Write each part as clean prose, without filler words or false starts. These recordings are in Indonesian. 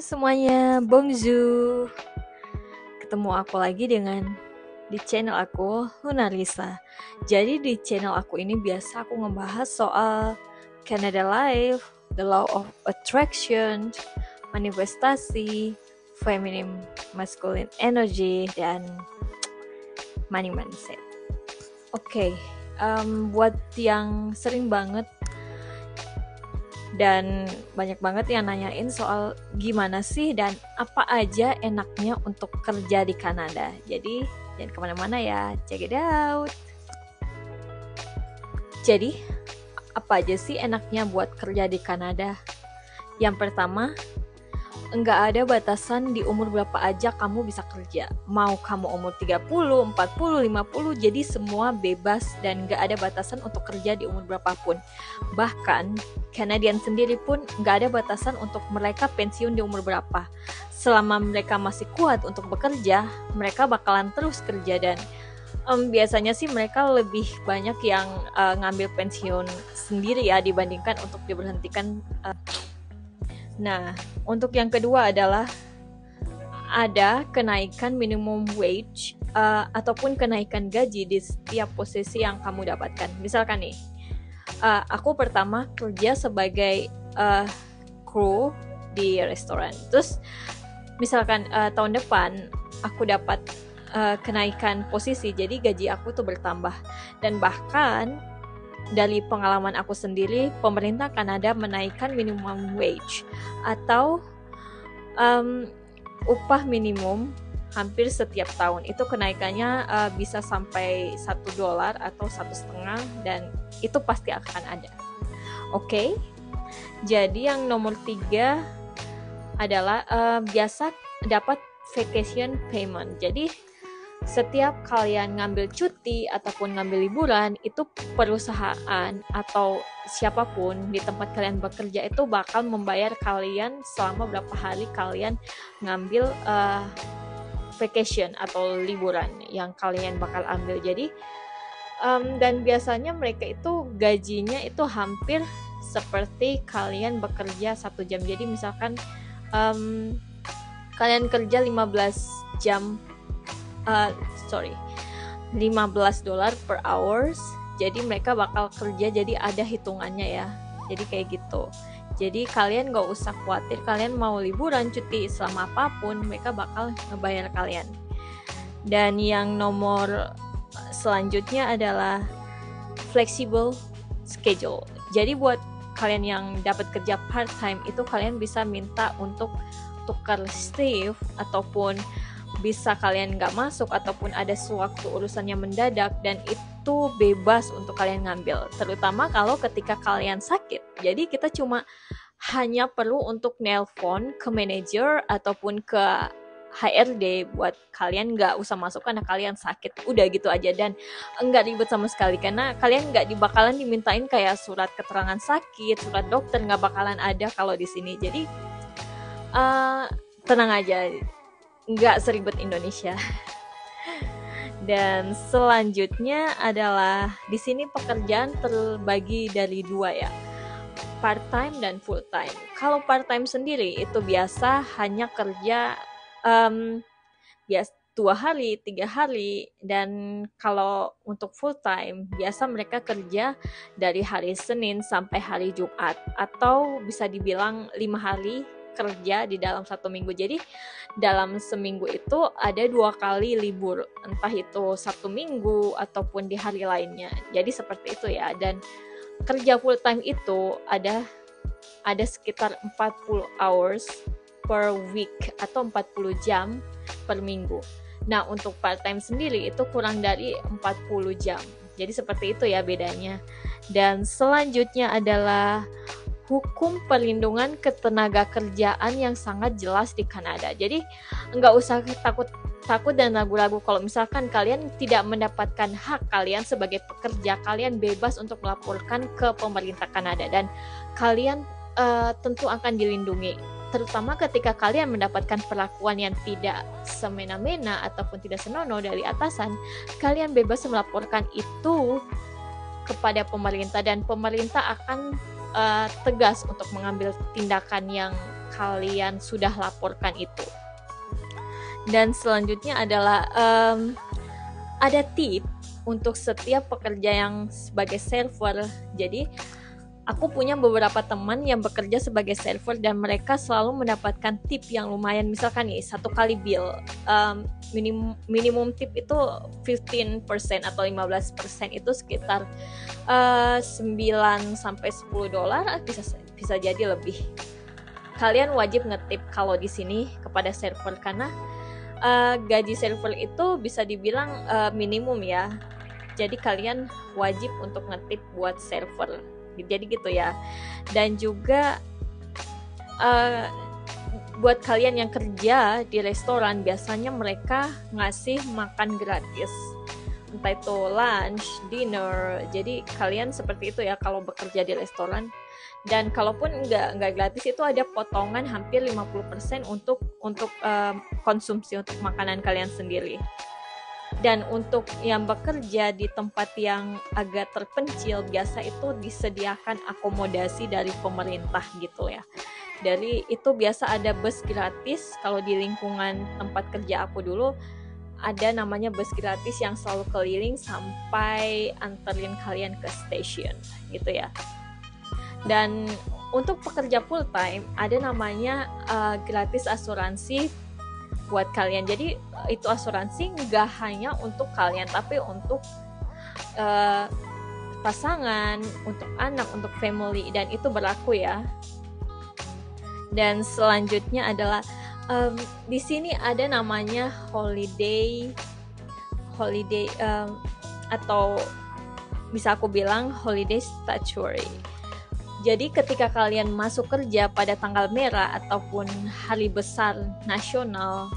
semuanya, bonjour. Ketemu aku lagi di channel aku, Lunarisa. Jadi di channel aku ini biasa aku ngebahas soal Canada Life, the law of attraction, manifestasi, feminine masculine energy, dan money mindset. Oke, buat yang sering banget dan banyak banget yang nanyain soal gimana sih dan apa aja enaknya untuk kerja di Kanada. Jadi jangan kemana-mana ya, check it out. Jadi apa aja sih enaknya buat kerja di Kanada? Yang pertama, enggak ada batasan di umur berapa aja kamu bisa kerja. Mau kamu umur 30, 40, 50, jadi semua bebas dan enggak ada batasan untuk kerja di umur berapapun. Bahkan, Canadian sendiri pun enggak ada batasan untuk mereka pensiun di umur berapa. Selama mereka masih kuat untuk bekerja, mereka bakalan terus kerja dan biasanya sih mereka lebih banyak yang ngambil pensiun sendiri ya dibandingkan untuk diberhentikan. Nah, untuk yang kedua adalah ada kenaikan minimum wage ataupun kenaikan gaji di setiap posisi yang kamu dapatkan. Misalkan nih, aku pertama kerja sebagai kru di restoran. Terus misalkan tahun depan aku dapat kenaikan posisi, jadi gaji aku tuh bertambah. Dan bahkan dari pengalaman aku sendiri, pemerintah Kanada menaikkan minimum wage atau upah minimum hampir setiap tahun. Itu kenaikannya bisa sampai $1 atau 1,5 dan itu pasti akan ada. Oke, jadi yang nomor 3 adalah biasa dapat vacation payment. Jadi setiap kalian ngambil cuti ataupun ngambil liburan, itu perusahaan atau siapapun di tempat kalian bekerja itu bakal membayar kalian selama berapa hari kalian ngambil vacation atau liburan yang kalian bakal ambil. Jadi dan biasanya mereka itu gajinya itu hampir seperti kalian bekerja 1 jam. Jadi misalkan kalian kerja 15 jam $15 per hours, jadi mereka bakal kerja, jadi ada hitungannya ya, jadi kayak gitu. Jadi kalian gak usah khawatir, kalian mau liburan, cuti selama apapun, mereka bakal ngebayar kalian. Dan yang nomor selanjutnya adalah flexible schedule. Jadi buat kalian yang dapat kerja part time, itu kalian bisa minta untuk tukar shift ataupun bisa kalian nggak masuk ataupun ada sewaktu urusannya mendadak, dan itu bebas untuk kalian ngambil, terutama kalau ketika kalian sakit. Jadi kita cuma hanya perlu untuk nelpon ke manajer ataupun ke HRD buat kalian nggak usah masuk karena kalian sakit, udah gitu aja. Dan enggak ribet sama sekali karena kalian nggak bakalan dimintain kayak surat keterangan sakit, surat dokter, nggak bakalan ada kalau di sini. Jadi tenang aja, nggak seribet Indonesia. Dan selanjutnya adalah di sini pekerjaan terbagi dari 2 ya, part time dan full time. Kalau part time sendiri itu biasa hanya kerja biasa 2 hari, 3 hari, dan kalau untuk full time biasa mereka kerja dari hari Senin sampai hari Jumat, atau bisa dibilang 5 hari kerja di dalam 1 minggu. Jadi dalam seminggu itu ada 2 kali libur, entah itu Sabtu Minggu ataupun di hari lainnya. Jadi seperti itu ya. Dan kerja full time itu ada sekitar 40 hours per week atau 40 jam per minggu. Nah, untuk part time sendiri itu kurang dari 40 jam. Jadi seperti itu ya bedanya. Dan selanjutnya adalah hukum perlindungan ketenaga kerjaan yang sangat jelas di Kanada. Jadi nggak usah takut dan ragu-ragu kalau misalkan kalian tidak mendapatkan hak kalian sebagai pekerja. Kalian bebas untuk melaporkan ke pemerintah Kanada dan kalian tentu akan dilindungi. Terutama ketika kalian mendapatkan perlakuan yang tidak semena-mena ataupun tidak senonoh dari atasan, kalian bebas melaporkan itu kepada pemerintah dan pemerintah akan tegas untuk mengambil tindakan yang kalian sudah laporkan itu. Dan selanjutnya adalah ada tip untuk setiap pekerja yang sebagai server. Jadi aku punya beberapa teman yang bekerja sebagai server dan mereka selalu mendapatkan tip yang lumayan. Misalkan nih, 1 kali bill minimum tip itu 15% atau 15%, itu sekitar 9 sampai 10 dolar, bisa jadi lebih. Kalian wajib ngetip kalau di sini kepada server, karena gaji server itu bisa dibilang minimum ya. Jadi kalian wajib untuk ngetip buat server. Jadi gitu ya. Dan juga buat kalian yang kerja di restoran, biasanya mereka ngasih makan gratis, entah itu lunch, dinner. Jadi kalian seperti itu ya kalau bekerja di restoran. Dan kalaupun nggak gratis, itu ada potongan hampir 50% untuk konsumsi untuk makanan kalian sendiri. Dan untuk yang bekerja di tempat yang agak terpencil, biasa itu disediakan akomodasi dari pemerintah gitu ya. Dari itu biasa ada bus gratis. Kalau di lingkungan tempat kerja aku dulu, ada namanya bus gratis yang selalu keliling sampai anterin kalian ke stasiun gitu ya. Dan untuk pekerja full time ada namanya gratis asuransi buat kalian. Jadi itu asuransi nggak hanya untuk kalian, tapi untuk pasangan, untuk anak, untuk family, dan itu berlaku ya. Dan selanjutnya adalah di sini ada namanya holiday atau bisa aku bilang holiday statutory. Jadi ketika kalian masuk kerja pada tanggal merah ataupun hari besar nasional,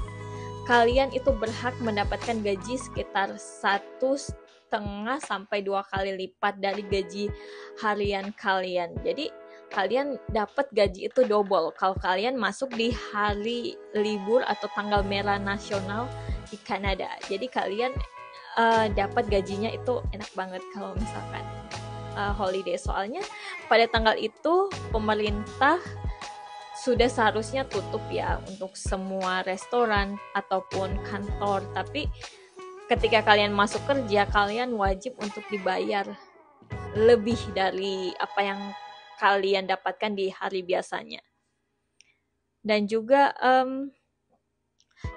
kalian itu berhak mendapatkan gaji sekitar 1,5 sampai 2 kali lipat dari gaji harian kalian. Jadi kalian dapat gaji itu double kalau kalian masuk di hari libur atau tanggal merah nasional di Kanada. Jadi kalian dapat gajinya itu enak banget kalau misalkan holiday. Soalnya pada tanggal itu pemerintah sudah seharusnya tutup ya untuk semua restoran ataupun kantor, tapi ketika kalian masuk kerja, kalian wajib untuk dibayar lebih dari apa yang kalian dapatkan di hari biasanya. Dan juga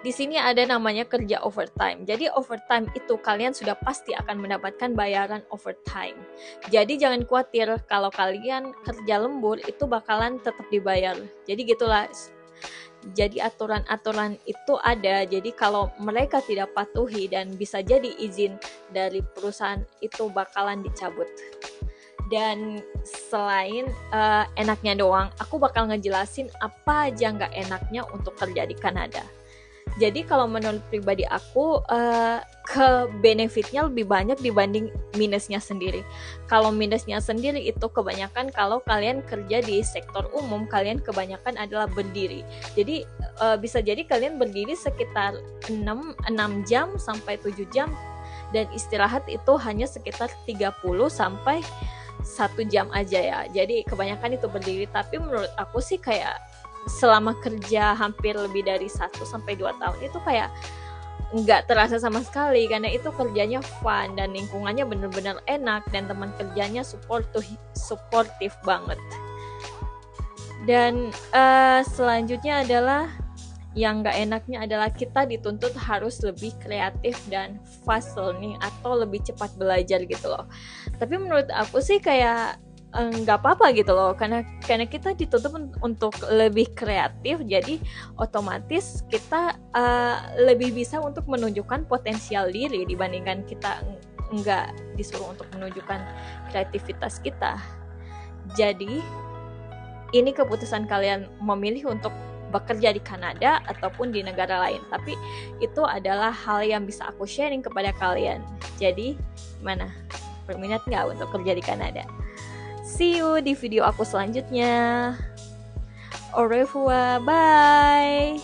di sini ada namanya kerja overtime. Jadi overtime itu kalian sudah pasti akan mendapatkan bayaran overtime. Jadi jangan khawatir kalau kalian kerja lembur, itu bakalan tetap dibayar. Jadi gitulah. Jadi aturan-aturan itu ada. Jadi kalau mereka tidak patuhi dan bisa jadi izin dari perusahaan itu bakalan dicabut. Dan selain enaknya doang, aku bakal ngejelasin apa aja nggak enaknya untuk kerja di Kanada. Jadi kalau menurut pribadi aku, ke benefitnya lebih banyak dibanding minusnya sendiri. Kalau minusnya sendiri itu kebanyakan kalau kalian kerja di sektor umum, kalian kebanyakan adalah berdiri. Jadi bisa jadi kalian berdiri sekitar 6 jam sampai 7 jam, dan istirahat itu hanya sekitar 30 sampai 1 jam aja ya. Jadi kebanyakan itu berdiri. Tapi menurut aku sih kayak selama kerja hampir lebih dari 1 sampai 2 tahun itu kayak nggak terasa sama sekali, karena itu kerjanya fun dan lingkungannya bener-bener enak dan teman kerjanya supportive banget. Dan selanjutnya adalah yang nggak enaknya adalah kita dituntut harus lebih kreatif dan fast learning atau lebih cepat belajar gitu loh. Tapi menurut aku sih kayak nggak apa-apa gitu loh, karena kita dituntut untuk lebih kreatif, jadi otomatis kita lebih bisa untuk menunjukkan potensial diri dibandingkan kita nggak disuruh untuk menunjukkan kreativitas kita. Jadi ini keputusan kalian memilih untuk bekerja di Kanada ataupun di negara lain, tapi itu adalah hal yang bisa aku sharing kepada kalian. Jadi gimana, berminat nggak untuk kerja di Kanada? See you di video aku selanjutnya. Au revoir, bye.